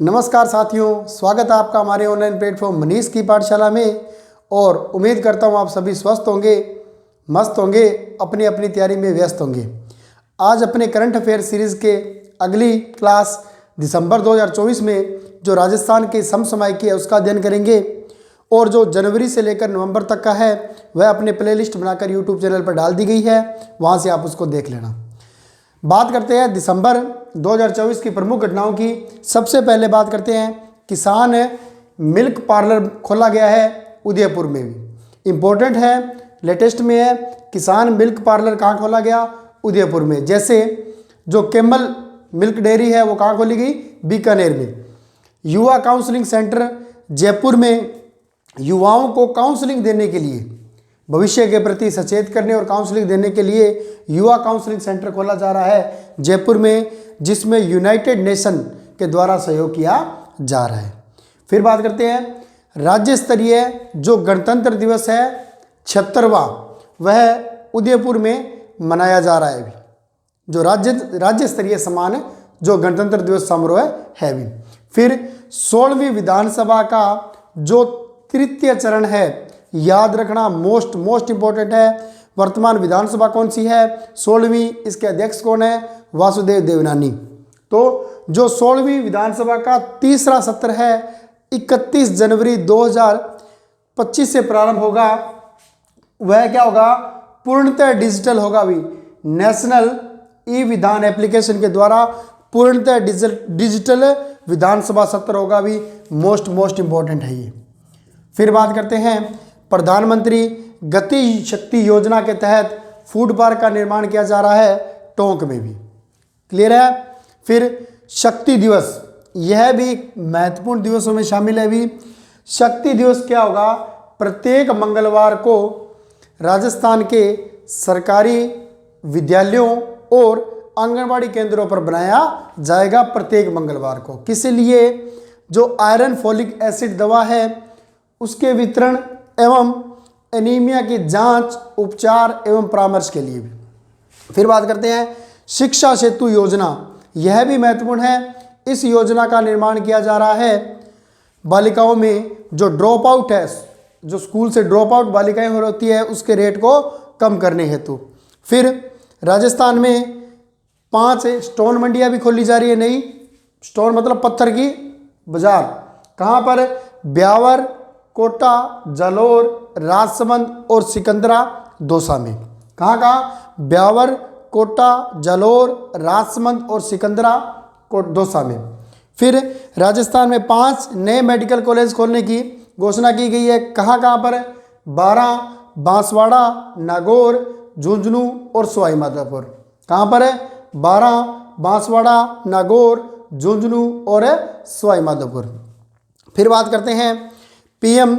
नमस्कार साथियों, स्वागत है आपका हमारे ऑनलाइन प्लेटफॉर्म मनीष की पाठशाला में। और उम्मीद करता हूँ आप सभी स्वस्थ होंगे, मस्त होंगे, अपनी अपनी तैयारी में व्यस्त होंगे। आज अपने करंट अफेयर सीरीज़ के अगली क्लास दिसंबर 2024 में जो राजस्थान के समसामयिकी है उसका अध्ययन करेंगे। और जो जनवरी से लेकर नवंबर तक का है वह अपने प्लेलिस्ट बनाकर यूट्यूब चैनल पर डाल दी गई है, वहाँ से आप उसको देख लेना। बात करते हैं दिसंबर 2024 की प्रमुख घटनाओं की। सबसे पहले बात करते हैं किसान मिल्क पार्लर खोला गया है उदयपुर में भी। इम्पोर्टेंट है, लेटेस्ट में है, किसान मिल्क पार्लर कहाँ खोला गया? उदयपुर में। जैसे जो कैमल मिल्क डेयरी है वो कहाँ खोली गई? बीकानेर में। युवा काउंसलिंग सेंटर जयपुर में युवाओं को काउंसलिंग देने के लिए, भविष्य के प्रति सचेत करने और काउंसलिंग देने के लिए युवा काउंसलिंग सेंटर खोला जा रहा है जयपुर में, जिसमें यूनाइटेड नेशन के द्वारा सहयोग किया जा रहा है। फिर बात करते हैं राज्य स्तरीय जो गणतंत्र दिवस है 76वां, वह उदयपुर में मनाया जा रहा है अभी। जो राज्य स्तरीय समान जो गणतंत्र दिवस समारोह है अभी। फिर 16वीं विधानसभा का जो तृतीय चरण है, याद रखना, मोस्ट इंपॉर्टेंट है। वर्तमान विधानसभा कौन सी है? 16वीं। इसके अध्यक्ष कौन है? वासुदेव देवनानी। तो जो 16वीं विधानसभा का तीसरा सत्र है 31 जनवरी 2025 से प्रारंभ होगा। वह क्या होगा? पूर्णतः डिजिटल होगा भी। नेशनल ई विधान एप्लीकेशन के द्वारा पूर्णतः डिजिटल विधानसभा सत्र होगा भी। मोस्ट इंपॉर्टेंट है ये। फिर बात करते हैं प्रधानमंत्री गति शक्ति योजना के तहत फूड पार्क का निर्माण किया जा रहा है टोंक में भी। क्लियर है? फिर शक्ति दिवस, यह भी महत्वपूर्ण दिवसों में शामिल है भी। शक्ति दिवस क्या होगा? प्रत्येक मंगलवार को राजस्थान के सरकारी विद्यालयों और आंगनबाड़ी केंद्रों पर बनाया जाएगा प्रत्येक मंगलवार को। किस लिए? जो आयरन फोलिक एसिड दवा है उसके वितरण एवं एनीमिया की जांच, उपचार एवं परामर्श के लिए भी। फिर बात करते हैं शिक्षा सेतु योजना, यह भी महत्वपूर्ण है। इस योजना का निर्माण किया जा रहा है बालिकाओं में जो ड्रॉप आउट है, जो स्कूल से ड्रॉप आउट बालिकाएं हो होती है, उसके रेट को कम करने हेतु। फिर राजस्थान में 5 स्टोन मंडियां भी खोली जा रही है नई। स्टोन मतलब पत्थर की बाजार। कहाँ पर? ब्यावर, कोटा, जालोर, राजसमंद और सिकंदरा दौसा में। कहाँ? ब्यावर, कोटा, जालोर, राजसमंद और सिकंदरा दौसा में। फिर राजस्थान में 5 नए मेडिकल कॉलेज खोलने की घोषणा की गई है। कहाँ पर? 12 बांसवाड़ा, नागौर, झुंझुनू और सवाई माधोपुर। कहाँ पर है? 12 बांसवाड़ा, नागौर, झुंझुनू और सवाई माधोपुर। फिर बात करते हैं पीएम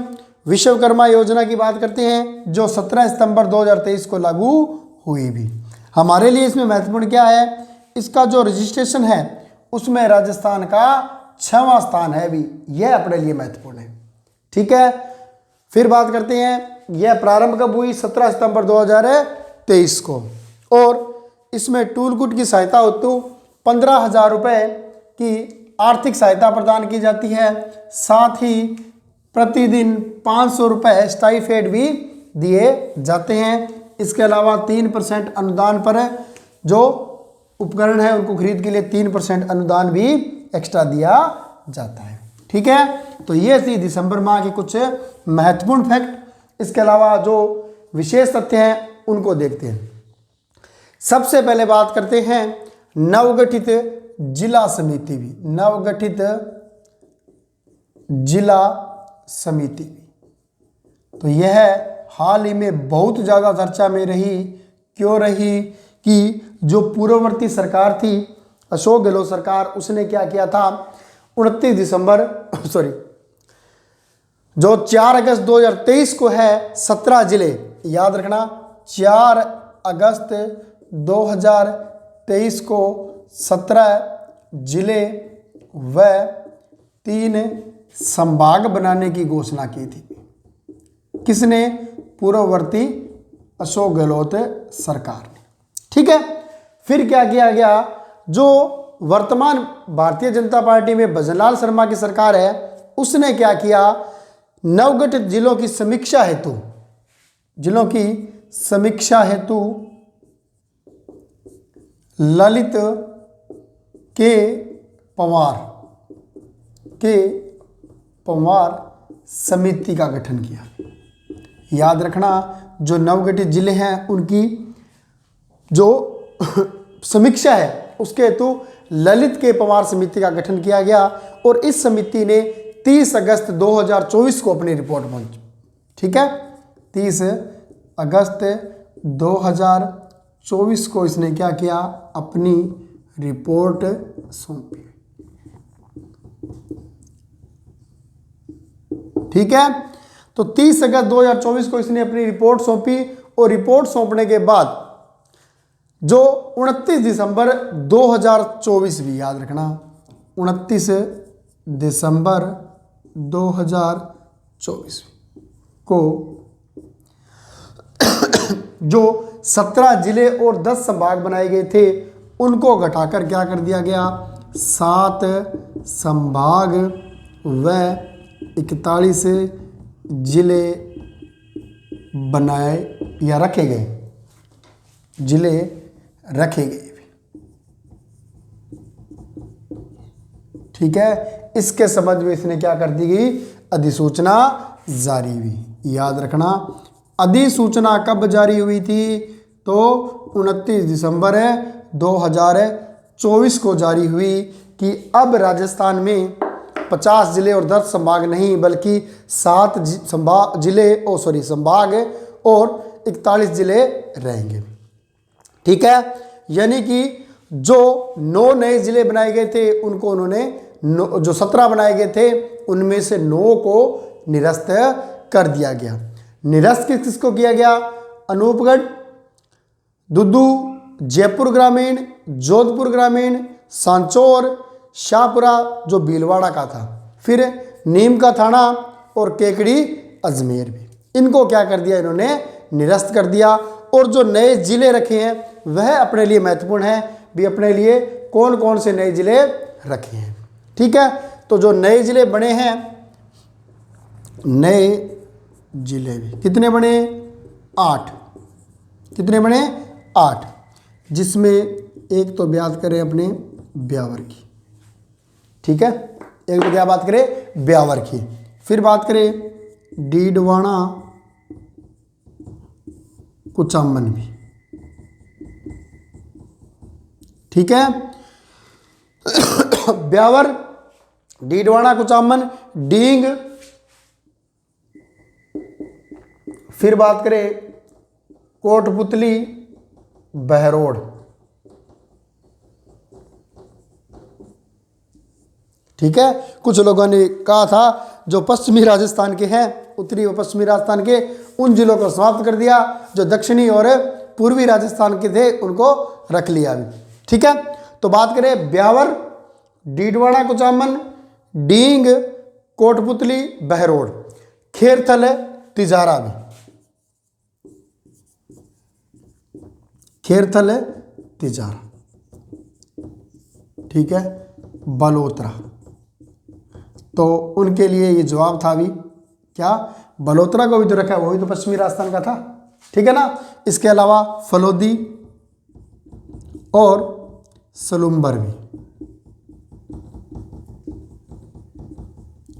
विश्वकर्मा योजना की बात करते हैं, जो 17 सितंबर 2023 को लागू हुई भी। हमारे लिए इसमें महत्वपूर्ण क्या है? इसका जो रजिस्ट्रेशन है उसमें राजस्थान का 6वां स्थान है भी। यह अपने लिए महत्वपूर्ण है। ठीक है। फिर बात करते हैं यह प्रारंभ कब हुई? 17 सितंबर 2023 को। और इसमें टूलकिट की सहायता हेतु 15,000 रुपये की आर्थिक सहायता प्रदान की जाती है। साथ ही प्रतिदिन 500 रुपये स्टाइपेंड भी दिए जाते हैं। इसके अलावा 3% अनुदान पर जो उपकरण है उनको खरीद के लिए 3% अनुदान भी एक्स्ट्रा दिया जाता है। ठीक है। तो ये थी दिसंबर माह के कुछ महत्वपूर्ण फैक्ट। इसके अलावा जो विशेष तथ्य हैं उनको देखते हैं। सबसे पहले बात करते हैं नवगठित जिला समिति भी। नवगठित जिला समिति, तो यह हाल ही में बहुत ज़्यादा चर्चा में रही। क्यों रही? कि जो पूर्ववर्ती सरकार थी अशोक गहलोत सरकार, उसने क्या किया था? 29 दिसंबर जो 4 अगस्त 2023 को है 17 जिले, याद रखना 4 अगस्त 2023 को 17 जिले व 3 संभाग बनाने की घोषणा की थी। किसने? पूर्ववर्ती अशोक गहलोत सरकार ने। ठीक है। फिर क्या किया गया? जो वर्तमान भारतीय जनता पार्टी में भजनलाल शर्मा की सरकार है, उसने क्या किया, नवगठित जिलों की समीक्षा हेतु ललित के पंवार समिति का गठन किया। याद रखना, जो नवगठित जिले हैं उनकी जो समीक्षा है उसके हेतु ललित के पंवार समिति का गठन किया गया और इस समिति ने 30 अगस्त 2024 को अपनी रिपोर्ट पहुंची। ठीक है, 30 अगस्त 2024 को इसने क्या किया, अपनी रिपोर्ट सौंपी। ठीक है, तो 30 अगस्त 2024 को इसने अपनी रिपोर्ट सौंपी और रिपोर्ट सौंपने के बाद जो 29 दिसंबर 2024 भी याद रखना, 29 दिसंबर 2024 को जो 17 जिले और 10 संभाग बनाए गए थे उनको घटाकर क्या कर दिया गया, 7 संभाग व 41 जिले बनाए या रखे गए, जिले रखे गए। ठीक है, इसके संबंध में इसने क्या कर दी गई, अधिसूचना जारी हुई। याद रखना, अधिसूचना कब जारी हुई थी, तो 29 दिसंबर 2024 को जारी हुई कि अब राजस्थान में 50 जिले और 10 संभाग नहीं बल्कि 7 संभाग और 41 जिले रहेंगे। ठीक है, यानी कि जो 9 नए जिले बनाए गए थे उनको उन्होंने जो 17 बनाए गए थे उनमें से 9 को निरस्त कर दिया गया। निरस्त किसको किया गया, अनूपगढ़, दुद्दू, जयपुर ग्रामीण, जोधपुर ग्रामीण, सांचौर, शाहपुरा जो भीलवाड़ा का था, फिर नीम का थाना और केकड़ी अजमेर भी, इनको क्या कर दिया, इन्होंने निरस्त कर दिया। और जो नए जिले रखे हैं वह अपने लिए महत्वपूर्ण है भी, अपने लिए कौन कौन से नए जिले रखे हैं। ठीक है, तो जो नए जिले बने हैं, नए जिले भी कितने बने, 8, कितने बने, 8, जिसमें एक तो बात करें अपने ब्यावर की। ठीक है, एक तो क्या बात करें, ब्यावर की, फिर बात करें डीडवाना कुचामन भी। ठीक है, ब्यावर, डीडवाना कुचामन, डींग, फिर बात करें कोटपुतली, बहरोड। ठीक है, कुछ लोगों ने कहा था जो पश्चिमी राजस्थान के हैं, उत्तरी व पश्चिमी राजस्थान के, उन जिलों को समाप्त कर दिया, जो दक्षिणी और पूर्वी राजस्थान के थे उनको रख लिया अभी। ठीक है, तो बात करें ब्यावर, डीडवाना कुचामन, डींग, कोटपुतली, बहरोड, खेरथल, तिजारा भी, खेरथल, तिजारा। ठीक है, बलोत्रा, तो उनके लिए ये जवाब था भी क्या, बलोत्रा को भी तो रखा है, वही तो पश्चिमी राजस्थान का था। ठीक है ना, इसके अलावा फलोदी और सलूम्बर भी।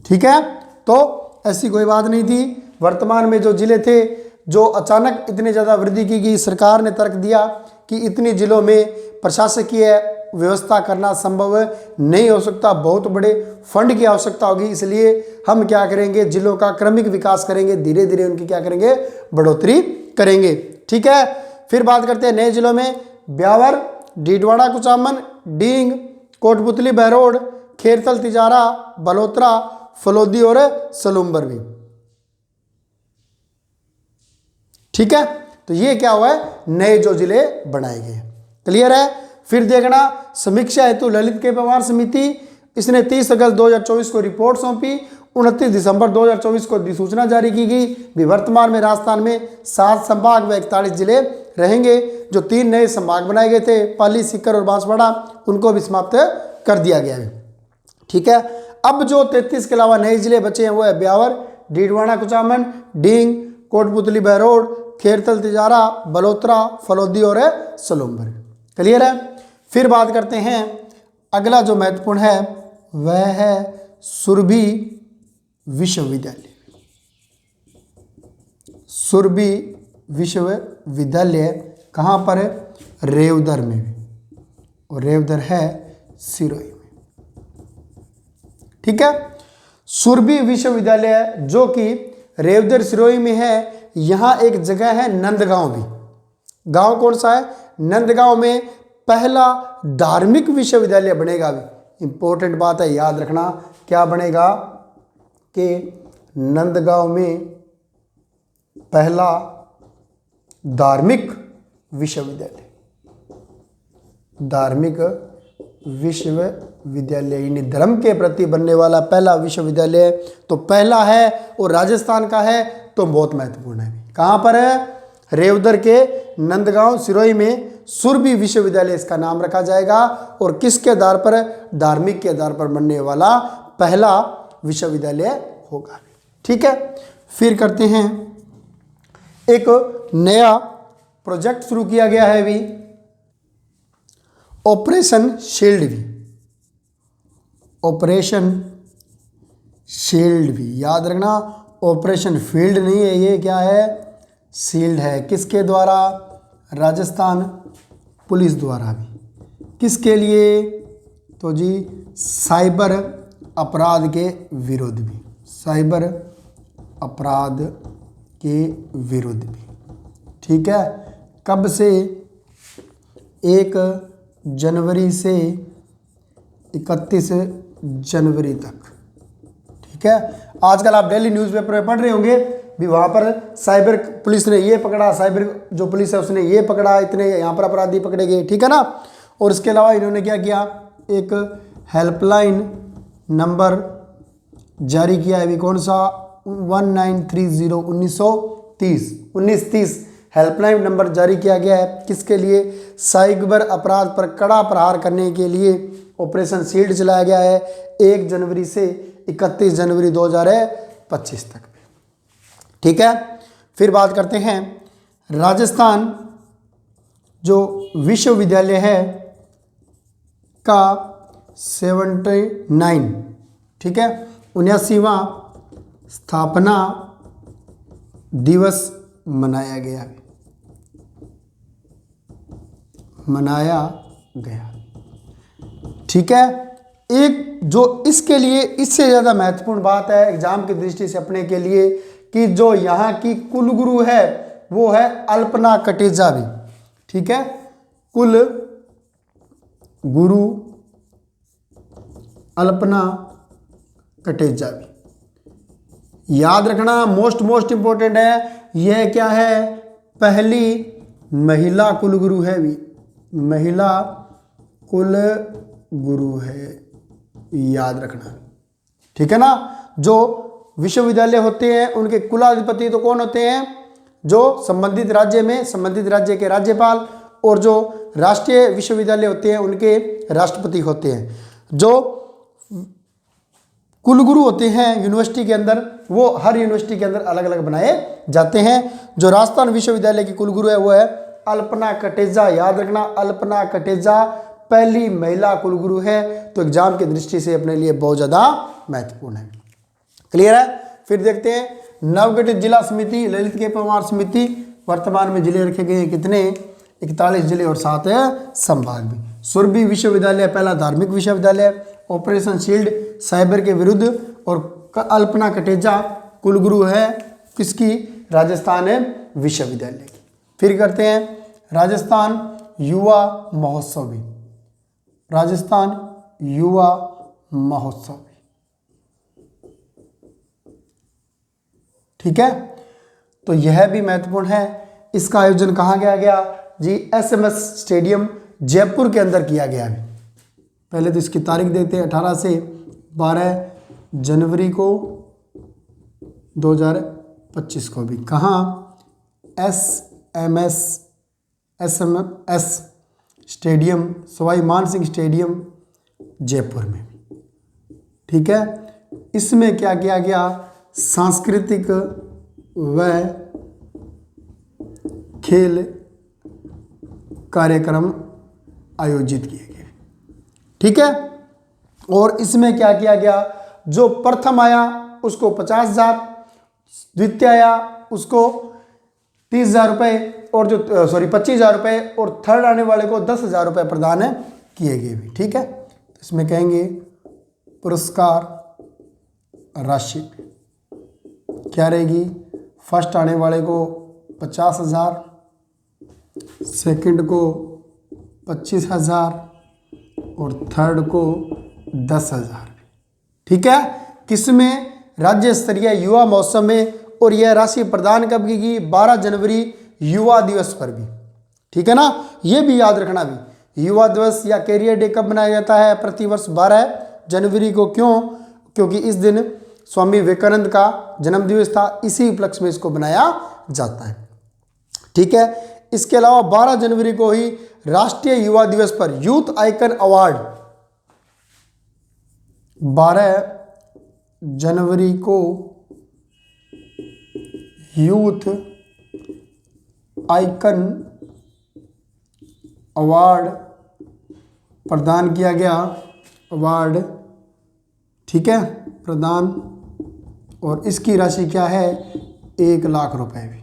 ठीक है, तो ऐसी कोई बात नहीं थी। वर्तमान में जो जिले थे, जो अचानक इतने ज़्यादा वृद्धि की गई, सरकार ने तर्क दिया कि इतने जिलों में प्रशासकीय व्यवस्था करना संभव नहीं हो सकता, बहुत बड़े फंड की आवश्यकता होगी, इसलिए हम क्या करेंगे, जिलों का क्रमिक विकास करेंगे, धीरे धीरे उनकी क्या करेंगे, बढ़ोतरी करेंगे। ठीक है, फिर बात करते हैं नए जिलों में, ब्यावर, डीडवाना कुचामन, डींग, कोटपुतली, बहरोड, खेरथल, तिजारा, बलोत्रा, फलोदी और सलूम्बर भी। ठीक है, तो ये क्या हुआ है, नए जो जिले बनाए गए। क्लियर है, फिर देखना समीक्षा हेतु ललित के पंवार समिति, इसने 30 अगस्त 2024 को रिपोर्ट सौंपी, 29 दिसंबर 2024 को अधिसूचना जारी की गई। वर्तमान में राजस्थान में 7 संभाग व 41 जिले रहेंगे। जो 3 नए संभाग बनाए गए थे, पाली, सीकर और बांसवाड़ा, उनको भी समाप्त कर दिया गया है। ठीक है, अब जो 33 के अलावा नए जिले बचे हैं वो है ब्यावर, डीडवाना, कुचामन, डींग, कोटपुतली, बहरोड, खेरतल, तिजारा, बलोत्रा, फलोदी और सलूम्बर। क्लियर है। फिर बात करते हैं, अगला जो महत्वपूर्ण है वह है सुरभि विश्वविद्यालय। सुरभि विश्वविद्यालय कहाँ पर है? रेवदर में भी, और रेवदर है सिरोही में। ठीक है, सुरभि विश्वविद्यालय जो कि रेवदर सिरोही में है। यहाँ एक जगह है नंदगांव भी। गांव कौन सा है? नंदगांव में पहला धार्मिक विश्वविद्यालय बनेगा भी। इंपॉर्टेंट बात है, याद रखना। क्या बनेगा? कि नंदगांव में पहला धार्मिक विश्वविद्यालय, धार्मिक विश्वविद्यालय यानी धर्म के प्रति बनने वाला पहला विश्वविद्यालय। तो पहला है और राजस्थान का है, तो बहुत महत्वपूर्ण है। कहाँ पर है? रेवदर के नंदगांव सिरोही में सुरभि विश्वविद्यालय इसका नाम रखा जाएगा। और किसके आधार पर? धार्मिक के आधार पर बनने वाला पहला विश्वविद्यालय होगा। ठीक है, फिर करते हैं, एक नया प्रोजेक्ट शुरू किया गया है अभी, ऑपरेशन शील्ड भी। ऑपरेशन शील्ड भी याद रखना, ऑपरेशन फील्ड नहीं है, ये क्या है? शील्ड है। किसके द्वारा? राजस्थान पुलिस द्वारा भी। किसके लिए? तो जी साइबर अपराध के विरुद्ध भी, साइबर अपराध के विरुद्ध भी। ठीक है, कब से? 1 जनवरी से 31 जनवरी तक। ठीक है, आजकल आप डेली न्यूज़पेपर में पढ़ रहे होंगे भी, वहाँ पर साइबर पुलिस ने ये पकड़ा, साइबर जो पुलिस है उसने ये पकड़ा, इतने यहाँ पर अपराधी पकड़े गए। ठीक है ना। और इसके अलावा इन्होंने क्या किया? एक हेल्पलाइन नंबर जारी किया है। कौन सा? 1930 हेल्पलाइन नंबर जारी किया गया है। किसके लिए? साइबर अपराध पर कड़ा प्रहार करने के लिए ऑपरेशन शील्ड चलाया गया है 1 जनवरी से 31 जनवरी 2025 तक। ठीक है, फिर बात करते हैं, राजस्थान जो विश्वविद्यालय है का 79, ठीक है, 79वां स्थापना दिवस मनाया गया। ठीक है, एक जो इसके लिए इससे ज़्यादा महत्वपूर्ण बात है एग्जाम की दृष्टि से अपने के लिए, कि जो यहाँ की कुलगुरु है वो है अल्पना कटेजा भी। ठीक है, कुल गुरु अल्पना कटेजा भी। याद रखना, मोस्ट इंपॉर्टेंट है। यह क्या है? पहली महिला कुलगुरु है भी, महिला कुल गुरु है, याद रखना। ठीक है ना। जो विश्वविद्यालय होते हैं उनके कुलाधिपति तो कौन होते हैं? जो संबंधित राज्य में संबंधित राज्य के राज्यपाल, और जो राष्ट्रीय विश्वविद्यालय होते हैं उनके राष्ट्रपति होते हैं। जो कुलगुरु होते हैं यूनिवर्सिटी के अंदर, वो हर यूनिवर्सिटी के अंदर अलग अलग बनाए जाते हैं। जो राजस्थान विश्वविद्यालय की कुलगुरु है वो है अल्पना कटेजा। याद रखना, अल्पना कटेजा पहली महिला कुलगुरु है, तो एग्जाम की दृष्टि से अपने लिए बहुत ज़्यादा महत्वपूर्ण है। क्लियर है। फिर देखते हैं, नवगठित जिला समिति, ललित के परमार समिति। वर्तमान में जिले रखे गए हैं कितने? 41 जिले और 7 संभाग भी। सुरभि विश्वविद्यालय पहला धार्मिक विश्वविद्यालय, ऑपरेशन शील्ड साइबर के विरुद्ध, और अल्पना कटेजा कुलगुरु है किसकी? राजस्थान विश्वविद्यालय की। फिर करते हैं राजस्थान युवा महोत्सव भी, राजस्थान युवा महोत्सव भी। ठीक है, तो यह भी महत्वपूर्ण है। इसका आयोजन कहाँ किया गया जी? SMS स्टेडियम जयपुर के अंदर किया गया है। पहले तो इसकी तारीख देते हैं, 18 से 12 जनवरी को 2025 को भी। कहाँ? SMS SMS स्टेडियम, सवाई मान सिंह स्टेडियम जयपुर में। ठीक है, इसमें क्या किया गया, सांस्कृतिक व खेल कार्यक्रम आयोजित किए गए। ठीक है, और इसमें क्या किया गया, जो प्रथम आया उसको 50,000, द्वितीय आया उसको 30,000 रुपये, और जो 25,000 रुपये, और थर्ड आने वाले को 10,000 रुपये प्रदान किए गए भी। ठीक है, तो इसमें कहेंगे पुरस्कार राशि क्या रहेगी, फर्स्ट आने वाले को 50,000, सेकंड को 25,000 और थर्ड को 10,000। ठीक है, किसमें, राज्य स्तरीय युवा महोत्सव में, और यह राशि प्रदान कब की गई, 12 जनवरी युवा दिवस पर भी। ठीक है ना, ये भी याद रखना भी, युवा दिवस या कैरियर डे कब मनाया जाता है, प्रतिवर्ष 12 जनवरी को। क्यों, क्योंकि इस दिन स्वामी विवेकानंद का जन्म दिवस था, इसी उपलक्ष्य में इसको बनाया जाता है। ठीक है, इसके अलावा 12 जनवरी को ही राष्ट्रीय युवा दिवस पर यूथ आइकन अवार्ड 12 जनवरी को यूथ आइकन अवार्ड प्रदान किया गया, अवार्ड। ठीक है, प्रदान, और इसकी राशि क्या है, 1 लाख रुपए भी।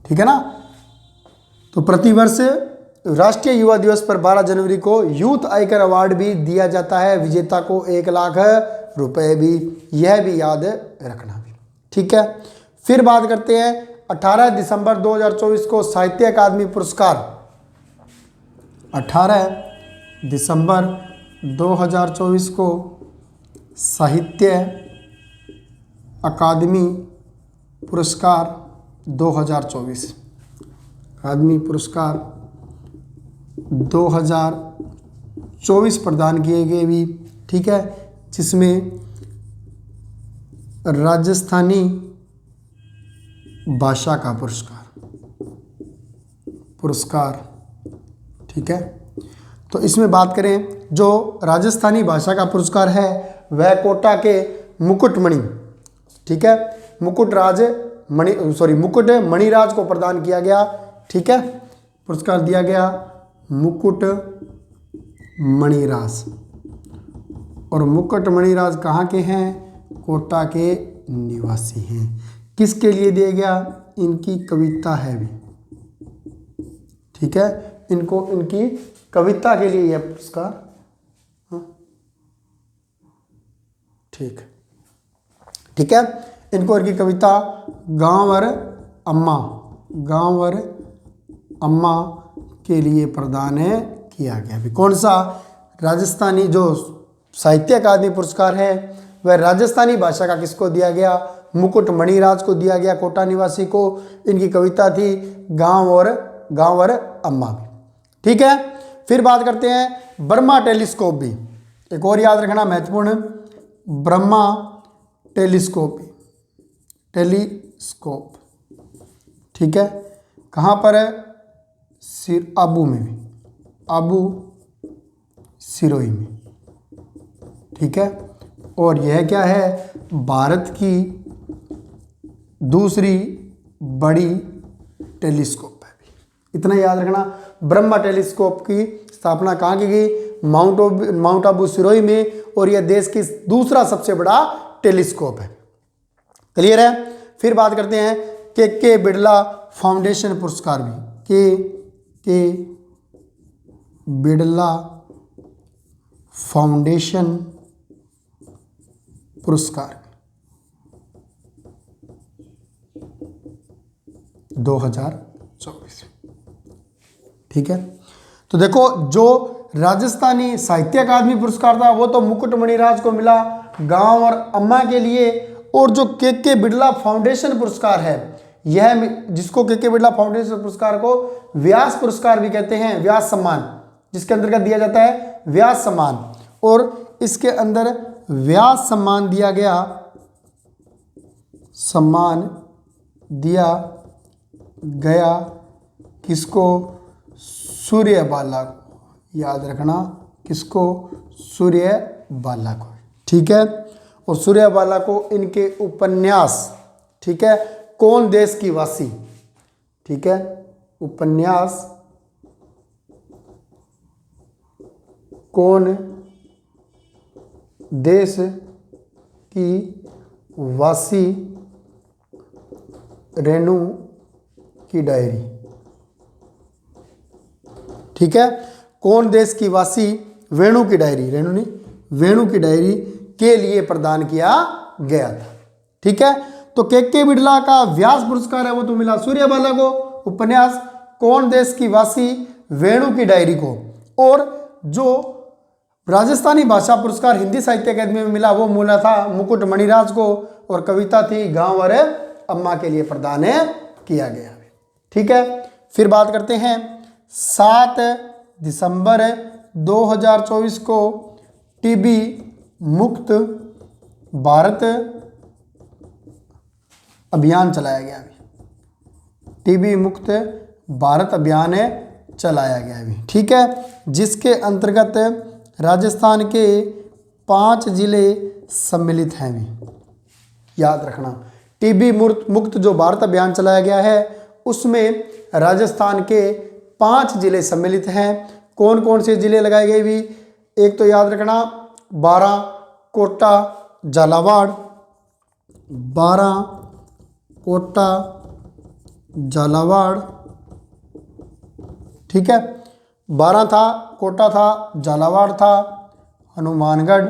ठीक है ना, तो प्रतिवर्ष राष्ट्रीय युवा दिवस पर 12 जनवरी को यूथ आइकन अवार्ड भी दिया जाता है, विजेता को 1 लाख रुपए भी, यह भी याद रखना भी। ठीक है, फिर बात करते हैं 18 दिसंबर 2024 को साहित्य अकादमी पुरस्कार। 18 दिसंबर 2024 को साहित्य अकादमी पुरस्कार 2024, अकादमी पुरस्कार 2024 प्रदान किए गए भी। ठीक है, जिसमें राजस्थानी भाषा का पुरस्कार। ठीक है, तो इसमें बात करें, जो राजस्थानी भाषा का पुरस्कार है वह कोटा के मुकुटमणि, ठीक है, मुकुट मणिराज को प्रदान किया गया। ठीक है, पुरस्कार दिया गया मुकुट मणिराज, और मुकुट मणिराज कहाँ के हैं, कोटा के निवासी हैं। किसके लिए दिया गया, इनकी कविता है भी। ठीक है, इनको इनकी कविता के लिए यह पुरस्कार। ठीक है, इनको इनकी कविता गांवर अम्मा के लिए प्रदान किया गया भी। कौन सा, राजस्थानी, जो साहित्य अकादमी पुरस्कार है वह राजस्थानी भाषा का किसको दिया गया, मुकुट मणिराज को दिया गया, कोटा निवासी को। इनकी कविता थी गांवर अम्मा भी। ठीक है, फिर बात करते हैं ब्रह्मा टेलीस्कोप भी, एक और याद रखना महत्वपूर्ण, ब्रह्मा टेलीस्कोप। ठीक है, कहाँ पर है, आबू में भी, आबू सिरोही में। ठीक है, और यह क्या है, भारत की दूसरी बड़ी टेलीस्कोप है। इतना याद रखना, ब्रह्मा टेलीस्कोप की स्थापना कहाँ की गई, माउंट आबू सिरोही में, और यह देश की दूसरा सबसे बड़ा टेलीस्कोप है। क्लियर है। फिर बात करते हैं के बिड़ला फाउंडेशन पुरस्कार भी, के बिड़ला फाउंडेशन पुरस्कार 2024। ठीक है, तो देखो, जो राजस्थानी साहित्य अकादमी पुरस्कार था वो तो मुकुट मणिराज को मिला गांव और अम्मा के लिए, और जो के बिड़ला फाउंडेशन पुरस्कार है, यह जिसको के बिड़ला फाउंडेशन पुरस्कार को व्यास पुरस्कार भी कहते हैं, व्यास सम्मान, जिसके अंतर्गत दिया जाता है व्यास सम्मान, और इसके अंदर व्यास सम्मान दिया गया किसको, सूर्यबाला को, याद रखना किसको, सूर्यबाला को, ठीक है। और सूर्यबाला को इनके उपन्यास, ठीक है, कौन देश की वासी, ठीक है, उपन्यास कौन देश की वासी, रेणु की डायरी, ठीक है, कौन देश की वासी वेणु की डायरी, रेणु नहीं, वेणु की डायरी के लिए प्रदान किया गया था, ठीक है। तो के बिड़ला का व्यास पुरस्कार है वो तो मिला सूर्यबाला को, उपन्यास कौन देश की वासी वेणु की डायरी को, और जो राजस्थानी भाषा पुरस्कार हिंदी साहित्य अकादमी में मिला वो मिला था मुकुट मणिराज को, और कविता थी गांव और अम्मा के लिए प्रदान किया गया, ठीक है। फिर बात करते हैं 7 दिसंबर 2024 को टीबी मुक्त भारत अभियान चलाया गया, टीबी मुक्त भारत अभियान चलाया गया अभी, ठीक है, जिसके अंतर्गत राजस्थान के 5 जिले सम्मिलित हैं अभी, याद रखना। टीबी मुक्त जो भारत अभियान चलाया गया है उसमें राजस्थान के 5 जिले सम्मिलित हैं। कौन कौन से जिले लगाए गए भी, एक तो याद रखना बारां, कोटा, झालावाड़, बारां, कोटा, झालावाड़, ठीक है, बारां था, कोटा था, झालावाड़ था, हनुमानगढ़,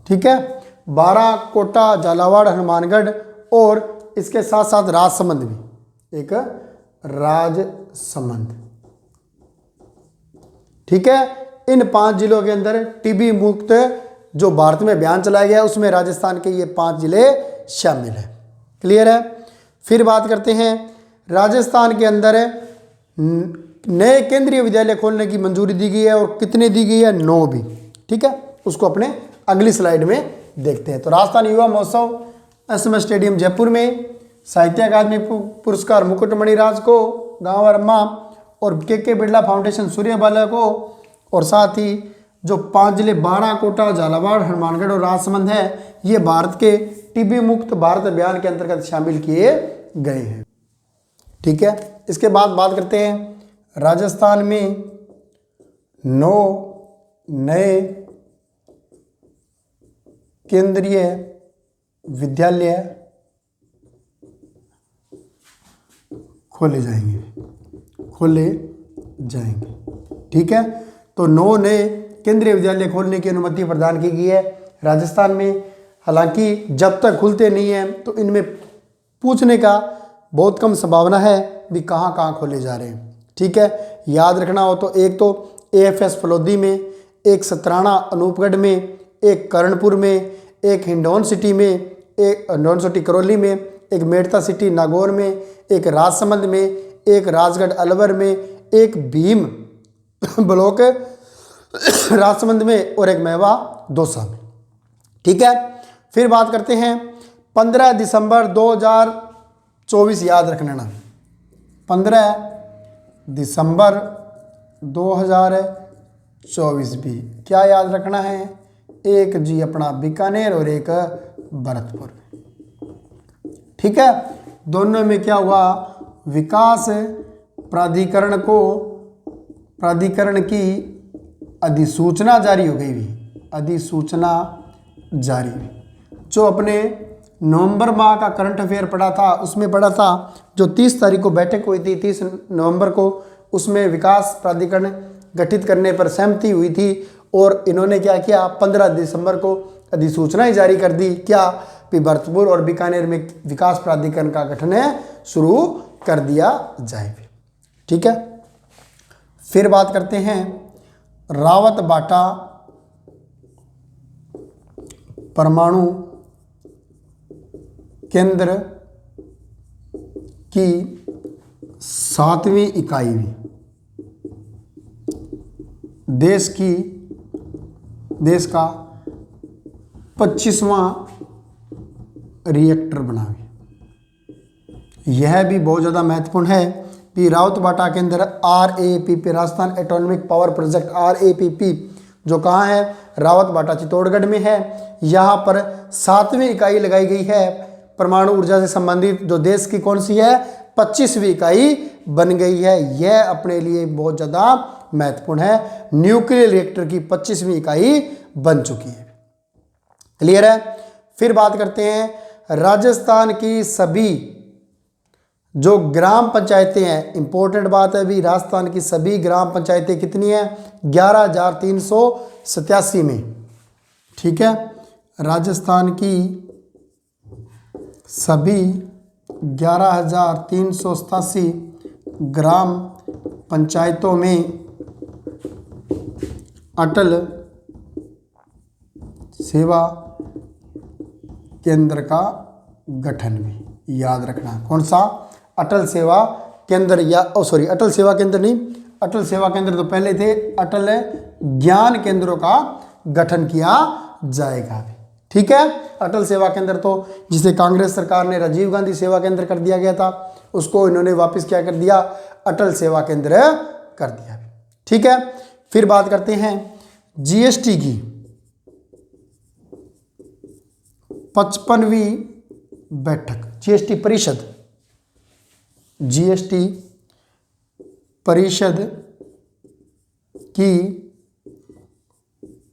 ठीक है, बारां, कोटा, झालावाड़, हनुमानगढ़, और इसके साथ साथ राजसमंद भी, एक राजसमंद, ठीक है। इन 5 जिलों के अंदर टीबी मुक्त जो भारत में अभियान चलाया गया उसमें राजस्थान के ये 5 जिले शामिल हैं, क्लियर है। फिर बात करते हैं राजस्थान के अंदर नए केंद्रीय विद्यालय खोलने की मंजूरी दी गई है, और कितने दी गई है, 9 भी, ठीक है, उसको अपने अगली स्लाइड में देखते हैं। तो राजस्थान युवा महोत्सव एसएमएस स्टेडियम जयपुर में साहित्य अकादमी पुरस्कार मुकुट मणिराज को, गांव और अम्मा, और के बिड़ला फाउंडेशन सूर्यबाला को, और साथ ही जो 5 जिले बारां, कोटा, झालावाड़, हनुमानगढ़ और राजसमंद है ये भारत के टीबी मुक्त भारत अभियान के अंतर्गत शामिल किए गए हैं, ठीक है। इसके बाद बात करते हैं राजस्थान में 9 नए केंद्रीय विद्यालय खोले जाएंगे, ठीक है। तो 9 नए केंद्रीय विद्यालय खोलने की अनुमति प्रदान की गई है राजस्थान में। हालांकि जब तक खुलते नहीं हैं तो इनमें पूछने का बहुत कम संभावना है भी कहाँ कहाँ खोले जा रहे हैं, ठीक है। याद रखना हो तो एक तो एएफएस फलोदी में, एक सतराना अनूपगढ़ में, एक कर्णपुर में, एक हिंडौन सिटी में, एक हिंडौन सिटी करौली में, एक मेड़ता सिटी नागौर में, एक राजसमंद में, एक राजगढ़ अलवर में, एक भीम ब्लॉक राजसमंद में, और एक मेवा दौसा में, ठीक है। फिर बात करते हैं 15 दिसंबर 2024, याद रखना 15 दिसंबर 2024 भी क्या याद रखना है, एक जी अपना बीकानेर और एक भरतपुर, ठीक है। दोनों में क्या हुआ, विकास प्राधिकरण की अधिसूचना जारी हो गई भी, अधिसूचना जारी हुई। जो अपने नवंबर माह का करंट अफेयर पढ़ा था उसमें पढ़ा था जो 30 तारीख को बैठक हुई थी 30 नवंबर को, उसमें विकास प्राधिकरण गठित करने पर सहमति हुई थी, और इन्होंने क्या किया 15 दिसंबर को अधिसूचना ही जारी कर दी, क्या कि भरतपुर और बीकानेर में विकास प्राधिकरण का गठन शुरू कर दिया जाए, ठीक है। फिर बात करते हैं रावत बाटा परमाणु केंद्र की 7वीं इकाई भी देश का 25वां रिएक्टर बना भी। यह भी बहुत ज़्यादा महत्वपूर्ण है पी रावतबाटा के अंदर RAPP Rajasthan atomic power project RAPP जो कहाँ है, रावतबाटा चित्तौड़गढ़ में है। यहाँ पर 7वीं इकाई लगाई गई है परमाणु ऊर्जा से संबंधित, जो देश की कौन सी है, 25वीं इकाई बन गई है। यह अपने लिए बहुत ज़्यादा महत्वपूर्ण है। न्यूक्लियर रिएक्टर की 25वीं इकाई बन चुकी है। क्लियर है। फिर बात करते हैं राजस्थान की सभी जो ग्राम पंचायतें हैं, इंपॉर्टेंट बात है अभी, राजस्थान की सभी ग्राम पंचायतें कितनी हैं, 11,387 में। ठीक है, राजस्थान की सभी 11,387 ग्राम पंचायतों में अटल सेवा केंद्र का गठन भी, याद रखना। कौन सा, अटल सेवा केंद्र, या अटल सेवा केंद्र नहीं, अटल सेवा केंद्र तो पहले थे, अटल ज्ञान केंद्रों का गठन किया जाएगा। ठीक है, अटल सेवा केंद्र तो जिसे कांग्रेस सरकार ने राजीव गांधी सेवा केंद्र कर दिया गया था, उसको इन्होंने वापस क्या कर दिया, अटल सेवा केंद्र कर दिया। ठीक है, फिर बात करते हैं GST की 55वीं बैठक, GST परिषद, GST परिषद की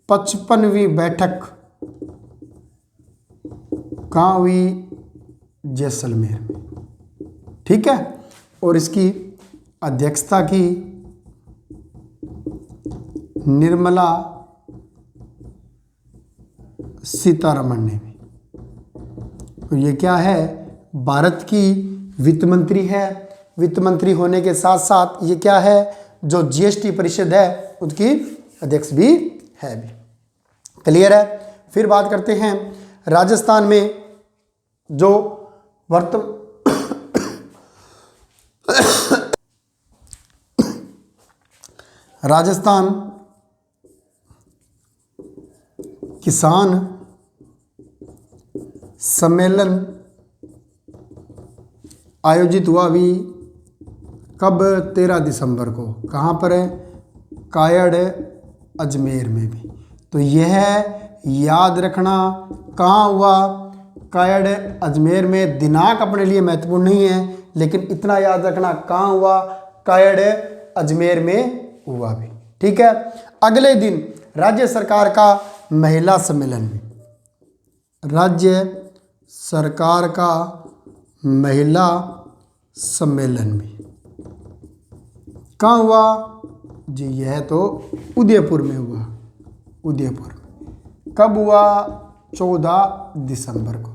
55वीं बैठक कहाँ हुई, जैसलमेर में। ठीक है, और इसकी अध्यक्षता की निर्मला सीतारमण ने भी। तो ये क्या है, भारत की वित्त मंत्री है। वित्त मंत्री होने के साथ साथ ये क्या है, जो GST परिषद है उसकी अध्यक्ष भी है भी। क्लियर है। फिर बात करते हैं राजस्थान में जो राजस्थान किसान सम्मेलन आयोजित हुआ भी कब, 13 दिसंबर को। कहाँ पर है, कायड़ अजमेर में भी। तो यह याद रखना कहाँ हुआ, कायड़ अजमेर में। दिनांक अपने लिए महत्वपूर्ण नहीं है, लेकिन इतना याद रखना कहाँ हुआ, कायड़ अजमेर में हुआ भी। ठीक है, अगले दिन राज्य सरकार का महिला सम्मेलन भी, राज्य सरकार का महिला सम्मेलन भी कहाँ हुआ जी, यह तो उदयपुर में हुआ। उदयपुर में कब हुआ, 14 दिसंबर को।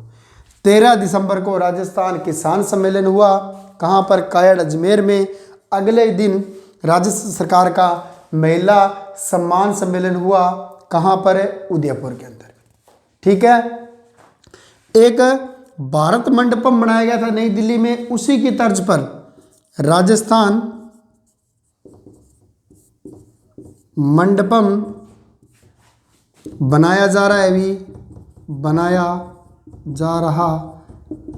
13 दिसंबर को राजस्थान किसान सम्मेलन हुआ, कहाँ पर, कायड़ अजमेर में। अगले दिन राज्य सरकार का महिला सम्मान सम्मेलन हुआ, कहाँ पर, उदयपुर के अंदर। ठीक है, एक भारत मंडपम बनाया गया था नई दिल्ली में, उसी की तर्ज पर राजस्थान मंडपम बनाया जा रहा है अभी, बनाया जा रहा।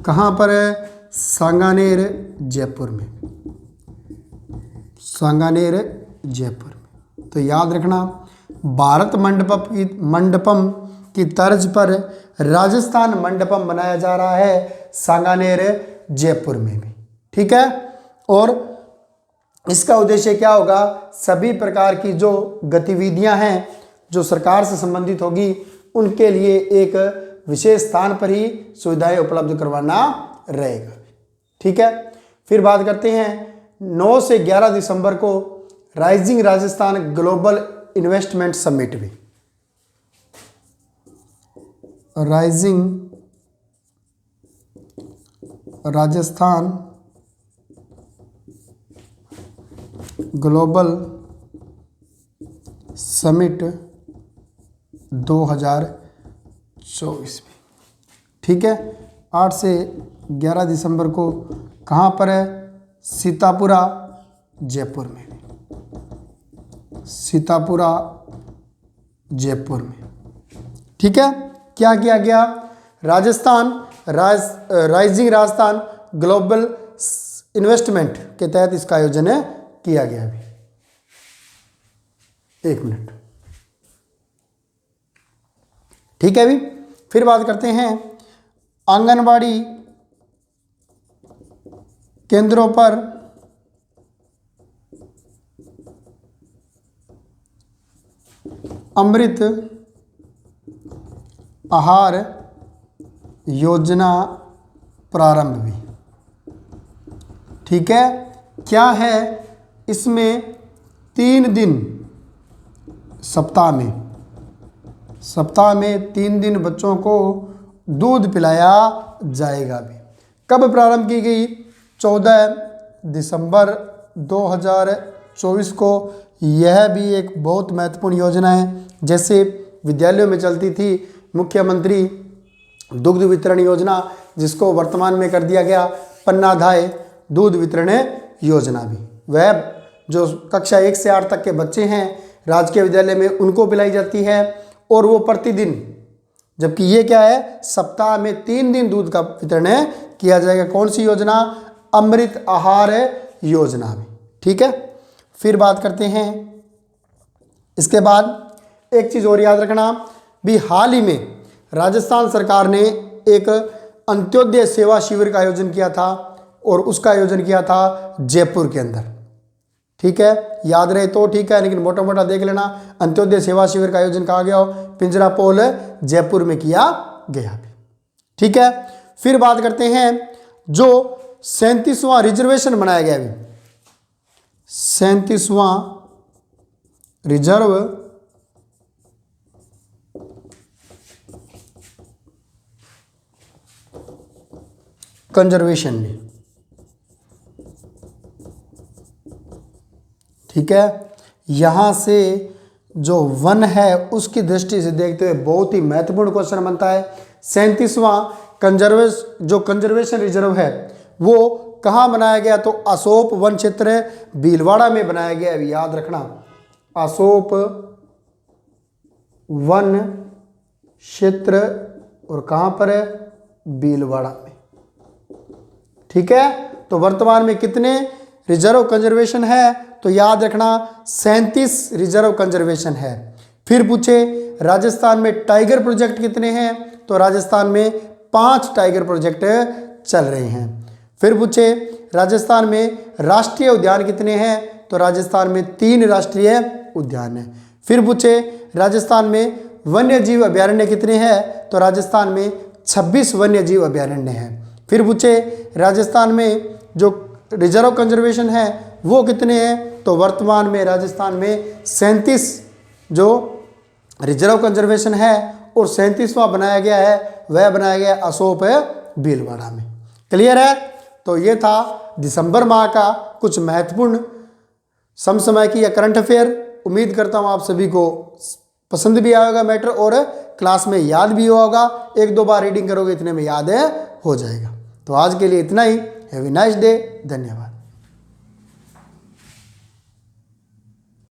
कहाँ पर है, सांगानेर जयपुर में, सांगानेर जयपुर में। तो याद रखना, भारत मंडपम की तर्ज पर राजस्थान मंडपम बनाया जा रहा है सांगानेर जयपुर में भी। ठीक है, और इसका उद्देश्य क्या होगा, सभी प्रकार की जो गतिविधियां हैं जो सरकार से संबंधित होगी उनके लिए एक विशेष स्थान पर ही सुविधाएं उपलब्ध करवाना रहेगा। ठीक है, फिर बात करते हैं 9 से 11 दिसंबर को rising Rajasthan global investment summit भी, राइजिंग राजस्थान ग्लोबल समिट 2024 में। ठीक है, 8 से 11 दिसंबर को कहाँ पर है, सीतापुरा जयपुर में, सीतापुरा जयपुर में। ठीक है, क्या किया गया, Rajasthan rising Rajasthan global investment के तहत इसका आयोजन किया गया। अभी 1 मिनट, ठीक है। अभी फिर बात करते हैं आंगनवाड़ी केंद्रों पर अमृत आहार योजना प्रारंभ भी, ठीक है। क्या है इसमें 3 दिन सप्ताह में 3 दिन बच्चों को दूध पिलाया जाएगा। भी कब प्रारंभ की गई? 14 दिसंबर 2024 को। यह भी एक बहुत महत्वपूर्ण योजना है। जैसे विद्यालयों में चलती थी मुख्यमंत्री दुग्ध वितरण योजना, जिसको वर्तमान में कर दिया गया पन्नाधाय दूध वितरण योजना। भी वह जो कक्षा 1 से 8 तक के बच्चे हैं राजकीय विद्यालय में, उनको पिलाई जाती है, और वो प्रतिदिन, जबकि ये क्या है, सप्ताह में 3 दिन दूध का वितरण किया जाएगा। कौन सी योजना? अमृत आहार योजना भी, ठीक है। फिर बात करते हैं, इसके बाद एक चीज़ और याद रखना भी, हाल ही में राजस्थान सरकार ने एक अंत्योदय सेवा शिविर का आयोजन किया था, और उसका आयोजन किया था जयपुर के अंदर, ठीक है। याद रहे तो ठीक है, लेकिन मोटा मोटा देख लेना। अंत्योदय सेवा शिविर का आयोजन कहाँ गया हो? पिंजरापोल जयपुर में किया गया, ठीक है। फिर बात करते हैं जो 37वां रिजर्वेशन बनाया गया। अभी 37वां रिजर्व कंजर्वेशन में, ठीक है। यहाँ से जो वन है उसकी दृष्टि से देखते हुए बहुत ही महत्वपूर्ण क्वेश्चन बनता है। 37वां कंजर्वेशन रिजर्व है वो कहाँ बनाया गया? तो असोप वन क्षेत्र भीलवाड़ा में बनाया गया। अभी याद रखना, असोप वन क्षेत्र, और कहाँ पर है? भीलवाड़ा में, ठीक है। तो वर्तमान में कितने रिजर्व कंजर्वेशन है? तो याद रखना 37 रिजर्व कंजर्वेशन है। फिर पूछे राजस्थान में टाइगर प्रोजेक्ट कितने हैं? तो राजस्थान में 5 टाइगर प्रोजेक्ट चल रहे हैं। फिर पूछे राजस्थान में राष्ट्रीय उद्यान कितने हैं? तो राजस्थान में 3 राष्ट्रीय उद्यान हैं। फिर पूछे राजस्थान में वन्य जीव अभ्यारण्य कितने हैं? तो राजस्थान में 26 वन्य जीव अभ्यारण्य हैं। फिर पूछे राजस्थान में जो रिजर्व कंजर्वेशन है वो कितने हैं? तो वर्तमान में राजस्थान में 37 जो रिजर्व कंजर्वेशन है, और 37वां बनाया गया है, वह बनाया गया असोप भीलवाड़ा में। क्लियर है? तो ये था दिसंबर माह का कुछ महत्वपूर्ण समसमय की या करंट अफेयर। उम्मीद करता हूँ आप सभी को पसंद भी आया होगा मैटर, और क्लास में याद भी हुआ होगा। 1-2 बार रीडिंग करोगे इतने में याद हो जाएगा। तो आज के लिए इतना ही। Have a nice day. धन्यवाद।